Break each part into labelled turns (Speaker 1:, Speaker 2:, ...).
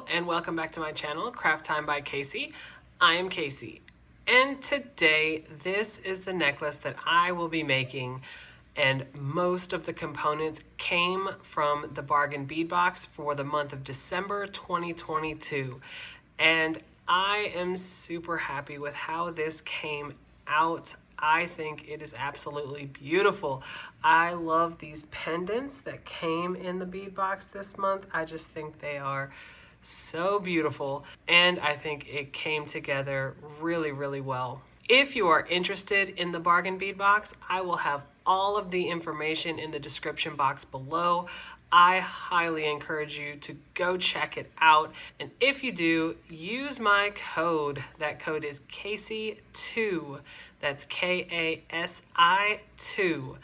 Speaker 1: and welcome back to my channel, Craft Time by Casey. I am Casey, and today this is the necklace that I will be making, and most of the components came from the bargain bead box for the month of December 2022, and I am super happy with how this came out. I think it is absolutely beautiful. I love these pendants that came in the bead box this month. I just think they are so beautiful, and I think it came together really, really well. If you are interested in the bargain bead box, I will have all of the information in the description box below. I highly encourage you to go check it out. And if you do, use my code. That code is Casey2. That's KASI 2.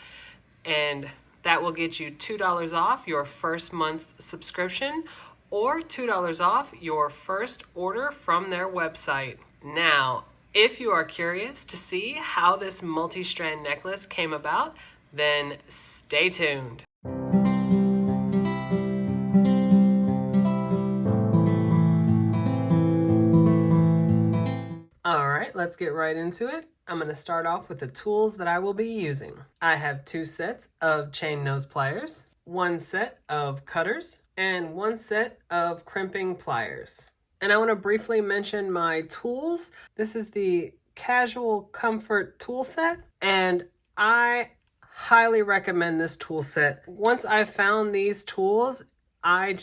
Speaker 1: And that will get you $2 off your first month's subscription or $2 off your first order from their website. Now, if you are curious to see how this multi-strand necklace came about, then stay tuned. All right, let's get right into it. I'm going to start off with the tools that I will be using. I have 2 sets of chain nose pliers, 1 set of cutters, and 1 set of crimping pliers. And I want to briefly mention my tools. This is the Casual Comfort tool set, and I highly recommend this tool set. Once I've found these tools, I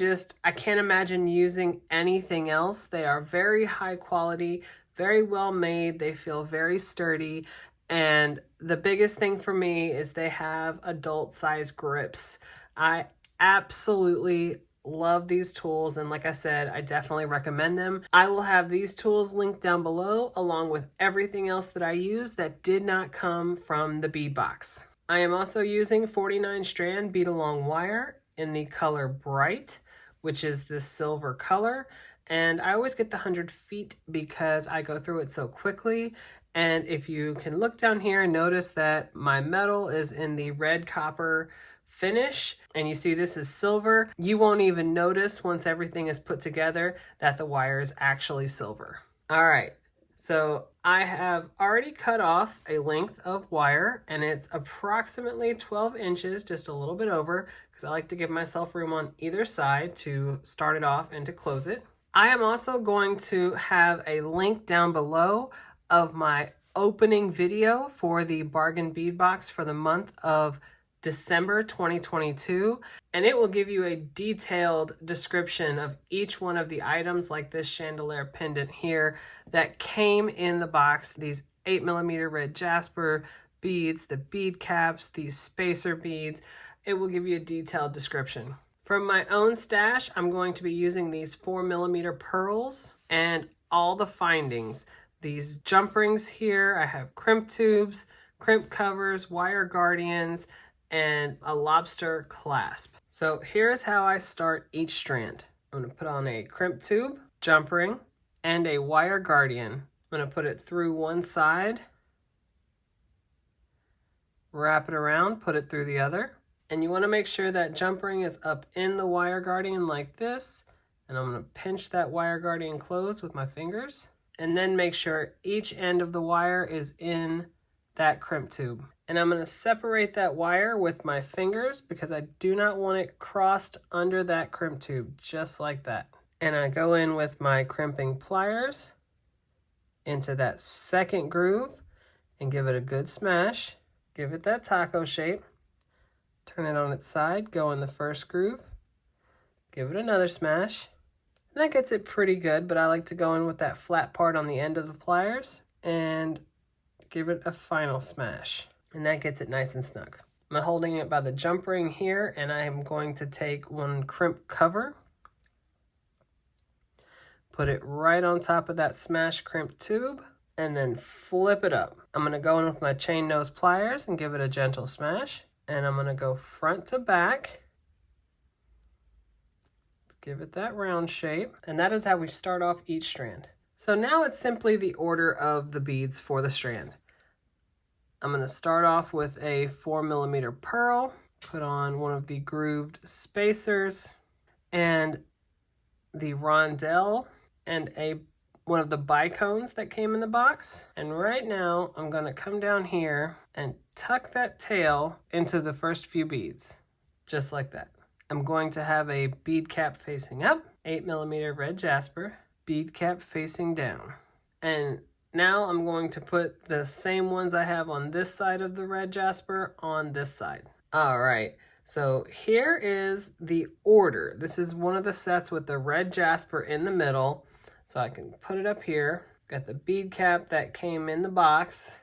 Speaker 1: can't imagine using anything else. They are very high quality, very well made. They feel very sturdy. And the biggest thing for me is they have adult size grips. I absolutely love these tools, and like I said, I definitely recommend them. I will have these tools linked down below along with everything else that I use that did not come from the bead box. I am also using 49 strand bead along wire in the color Bright, which is this silver color. And I always get the 100 feet because I go through it so quickly. And if you can look down here and notice that my metal is in the red copper finish, and you see this is silver, you won't even notice once everything is put together that the wire is actually silver. All right, so I have already cut off a length of wire, and it's approximately 12 inches, just a little bit over, because I like to give myself room on either side to start it off and to close it. I am also going to have a link down below of my opening video for the bargain bead box for the month of December 2022, and it will give you a detailed description of each one of the items, like this chandelier pendant here that came in the box, these 8mm red jasper beads, the bead caps, these spacer beads. It will give you a detailed description. From my own stash, I'm going to be using these 4mm pearls and all the findings. These jump rings here, I have crimp tubes, crimp covers, wire guardians, and a lobster clasp. So here's how I start each strand. I'm going to put on a crimp tube, jump ring, and a wire guardian. I'm going to put it through one side, wrap it around, put it through the other. And you want to make sure that jump ring is up in the wire guardian like this. And I'm going to pinch that wire guardian closed with my fingers. And then make sure each end of the wire is in that crimp tube. And I'm going to separate that wire with my fingers because I do not want it crossed under that crimp tube, just like that. And I go in with my crimping pliers into that second groove and give it a good smash. Give it that taco shape. Turn it on its side, go in the first groove, give it another smash. And that gets it pretty good, but I like to go in with that flat part on the end of the pliers and give it a final smash. And that gets it nice and snug. I'm holding it by the jump ring here, and I am going to take one crimp cover, put it right on top of that smash crimp tube, and then flip it up. I'm going to go in with my chain nose pliers and give it a gentle smash. And I'm going to go front to back, give it that round shape, and that is how we start off each strand. So now it's simply the order of the beads for the strand. I'm going to start off with a 4mm pearl, put on one of the grooved spacers, and the rondelle and one of the bicones that came in the box. And right now I'm going to come down here and tuck that tail into the first few beads, just like that. I'm going to have a bead cap facing up, 8mm red jasper, bead cap facing down. And now I'm going to put the same ones I have on this side of the red jasper on this side. All right, so here is the order. This is one of the sets with the red jasper in the middle. So I can put it up here. Got the bead cap that came in the box.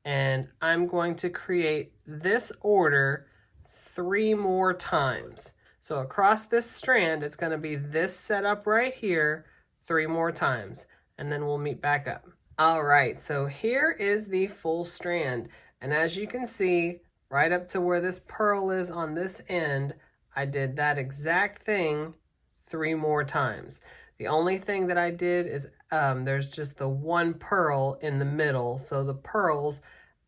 Speaker 1: And I'm going to create this order 3 more times. So across this strand, it's going to be this setup right here 3 more times. And then we'll meet back up. All right, so here is the full strand. And as you can see, right up to where this pearl is on this end, I did that exact thing 3 more times. The only thing that I did is there's just the one pearl in the middle. So the pearls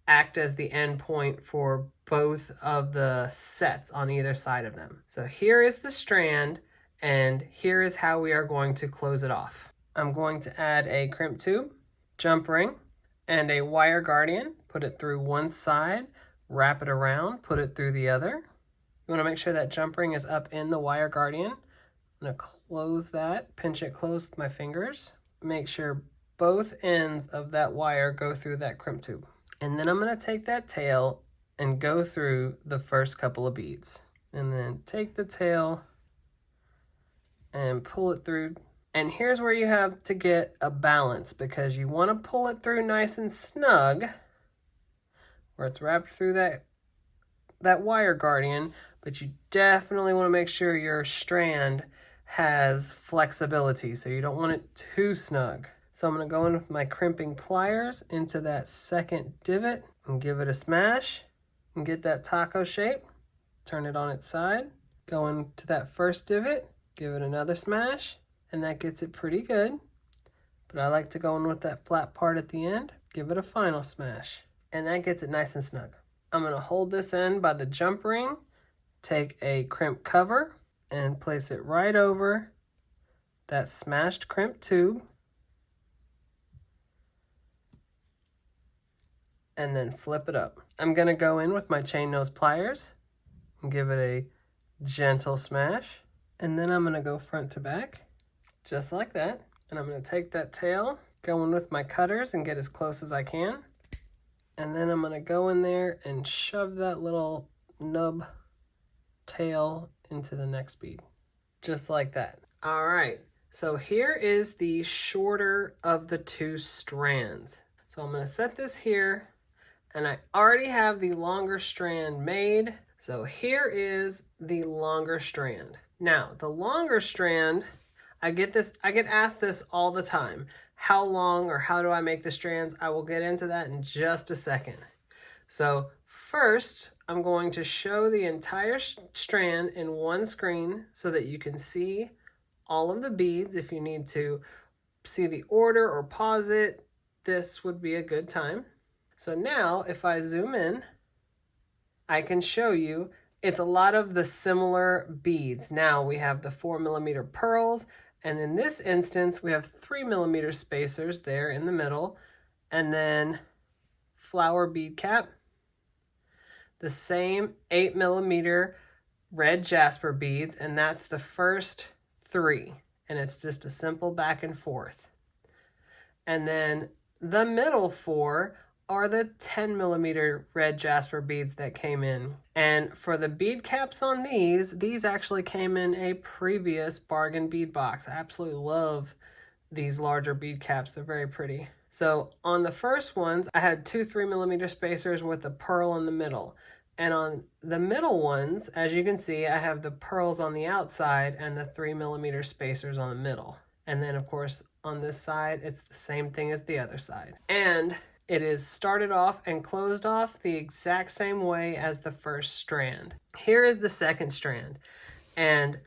Speaker 1: act as the end point for both of the sets on either side of them. So here is the strand, and here is how we are going to close it off. I'm going to add a crimp tube, jump ring, and a wire guardian. Put it through one side, wrap it around, put it through the other. You want to make sure that jump ring is up in the wire guardian. I'm going to close that, pinch it closed with my fingers. Make sure both ends of that wire go through that crimp tube. And then I'm going to take that tail and go through the first couple of beads. And then take the tail and pull it through. And here's where you have to get a balance, because you want to pull it through nice and snug, where it's wrapped through that wire guardian, but you definitely want to make sure your strand has flexibility, so you don't want it too snug. So I'm going to go in with my crimping pliers into that second divot and give it a smash and get that taco shape. Turn it on its side. Go into that first divot, give it another smash, and that gets it pretty good. But I like to go in with that flat part at the end, give it a final smash, and that gets it nice and snug. I'm going to hold this end by the jump ring, take a crimp cover, and place it right over that smashed crimp tube, and then flip it up. I'm going to go in with my chain nose pliers and give it a gentle smash, and then I'm going to go front to back, just like that. And I'm going to take that tail, go in with my cutters and get as close as I can, and then I'm going to go in there and shove that little nub tail into the next bead, just like that. All right, so here is the shorter of the 2 strands. So I'm going to set this here, and I already have the longer strand made. So here is the longer strand. Now, the longer strand, I get asked this all the time. How long, or how do I make the strands? I will get into that in just a second. So first, I'm going to show the entire strand in one screen so that you can see all of the beads. If you need to see the order or pause it, this would be a good time. So now if I zoom in, I can show you it's a lot of the similar beads. Now we have the 4mm pearls, and in this instance we have 3mm spacers there in the middle, and then flower bead cap, the same 8mm red jasper beads, and that's the first 3, and it's just a simple back and forth. And then the middle 4 are the 10mm red jasper beads that came in. And for the bead caps on these actually came in a previous bargain bead box. I absolutely love these larger bead caps. They're very pretty. So on the first ones, I had 2 3mm spacers with a pearl in the middle. And on the middle ones, as you can see, I have the pearls on the outside and the 3mm spacers on the middle. And then of course on this side, it's the same thing as the other side. And it is started off and closed off the exact same way as the first strand. Here is the second strand. And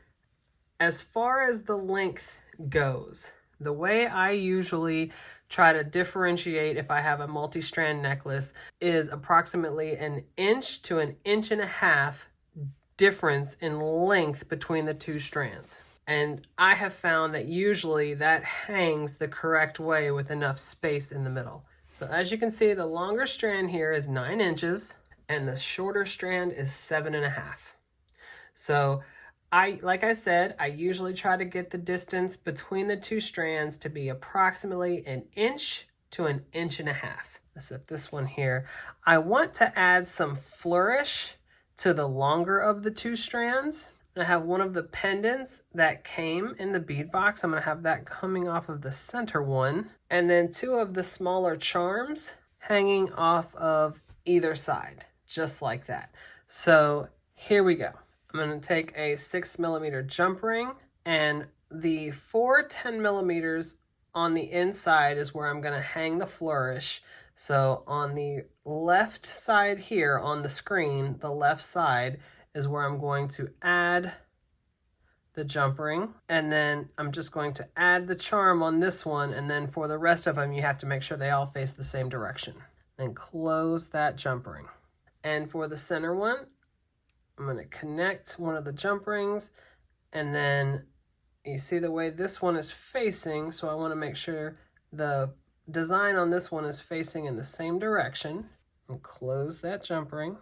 Speaker 1: as far as the length goes, the way I usually try to differentiate if I have a multi-strand necklace is approximately 1 inch to 1.5 inches difference in length between the 2 strands. And I have found that usually that hangs the correct way with enough space in the middle. So as you can see, the longer strand here is 9 inches and the shorter strand is 7.5. So like I said, I usually try to get the distance between the two strands to be approximately 1 inch to 1.5 inches. Let's set this one here. I want to add some flourish to the longer of the two strands. I have one of the pendants that came in the bead box. I'm going to have that coming off of the center one. And then 2 of the smaller charms hanging off of either side, just like that. So here we go. I'm going to take a 6mm jump ring, and the 4 10mm on the inside is where I'm going to hang the flourish. So on the left side here on the screen, the left side is where I'm going to add the jump ring, and then I'm just going to add the charm on this one, and then for the rest of them you have to make sure they all face the same direction. Then close that jump ring. And for the center one, I'm going to connect one of the jump rings, and then you see the way this one is facing, so I want to make sure the design on this one is facing in the same direction, and close that jump ring.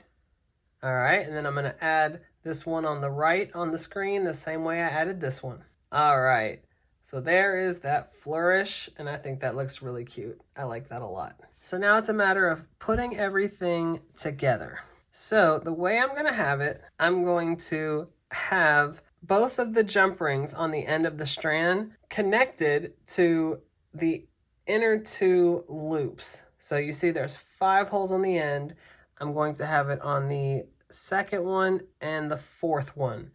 Speaker 1: All right, and then I'm going to add this one on the right on the screen the same way I added this one. All right, so there is that flourish, and I think that looks really cute. I like that a lot. So now it's a matter of putting everything together. So the way I'm going to have it, I'm going to have both of the jump rings on the end of the strand connected to the inner 2 loops. So you see there's 5 holes on the end. I'm going to have it on the second one and the 4th one.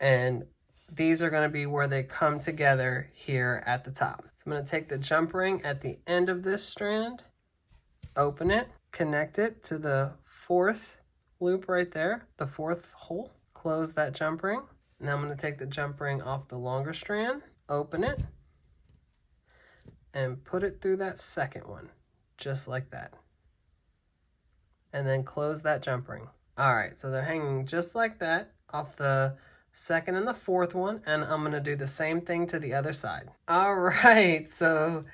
Speaker 1: And these are going to be where they come together here at the top. So I'm going to take the jump ring at the end of this strand, open it, connect it to the 4th loop right there, the 4th hole, close that jump ring. Now I'm going to take the jump ring off the longer strand, open it, and put it through that second one, just like that. And then close that jump ring. All right, so they're hanging just like that off the 2nd and the 4th one, and I'm going to do the same thing to the other side. All right, so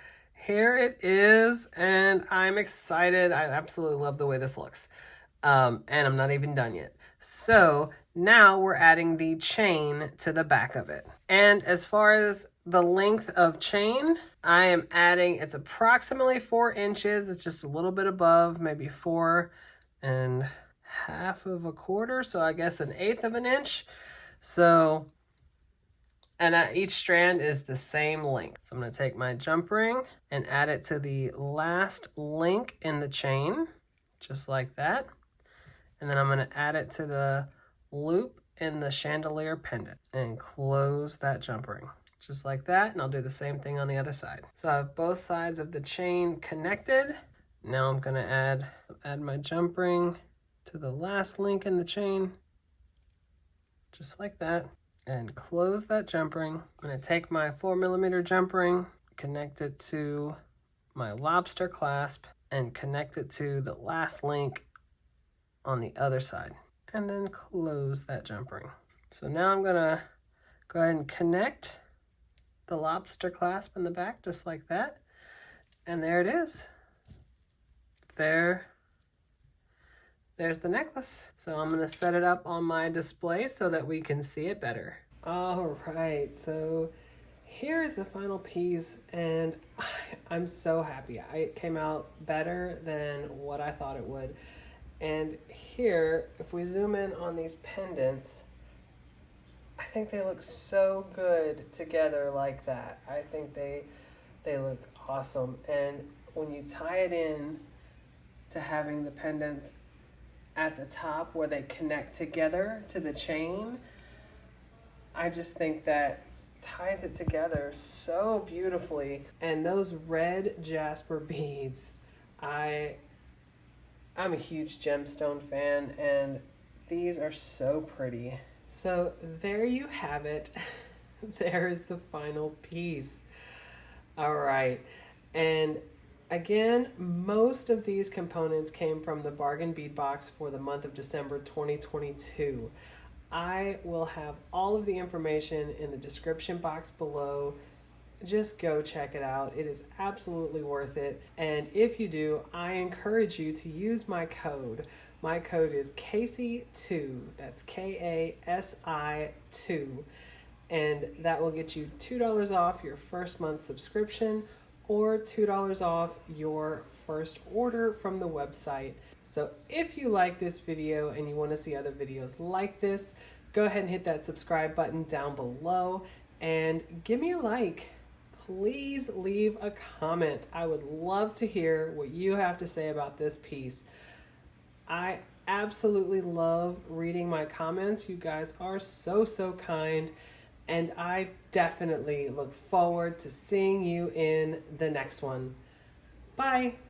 Speaker 1: here it is, and I'm excited. I absolutely love the way this looks. And I'm not even done yet. So now we're adding the chain to the back of it. And as far as the length of chain, I am adding, it's approximately 4 inches. It's just a little bit above, maybe 4 1/2 quarter. So I guess 1/8 of an inch. So, and each strand is the same length. So I'm going to take my jump ring and add it to the last link in the chain, just like that. And then I'm going to add it to the loop in the chandelier pendant and close that jump ring, just like that. And I'll do the same thing on the other side. So I have both sides of the chain connected. Now I'm going to add my jump ring to the last link in the chain, just like that, and close that jump ring. I'm going to take my 4mm jump ring, connect it to my lobster clasp, and connect it to the last link on the other side, and then close that jump ring. So now I'm going to go ahead and connect the lobster clasp in the back, just like that. And there it is. There's the necklace. So I'm going to set it up on my display so that we can see it better. All right, so here's the final piece, and I'm so happy. It came out better than what I thought it would. And here, if we zoom in on these pendants, I think they look so good together like that. I think they look awesome. And when you tie it in to having the pendants at the top where they connect together to the chain, I just think that ties it together so beautifully. And those red jasper beads, I'm a huge gemstone fan, and these are so pretty. So there you have it. There is the final piece. All right, and again, most of these components came from the bargain bead box for the month of December 2022. I will have all of the information in the description box below. Just go check it out. It is absolutely worth it. And if you do, I encourage you to use my code. My code is KASI2. That's KASI 2. And that will get you $2 off your first month subscription or $2 off your first order from the website. So if you like this video and you want to see other videos like this, go ahead and hit that subscribe button down below and give me a like. Please leave a comment. I would love to hear what you have to say about this piece. I absolutely love reading my comments. You guys are so kind. And I definitely look forward to seeing you in the next one. Bye.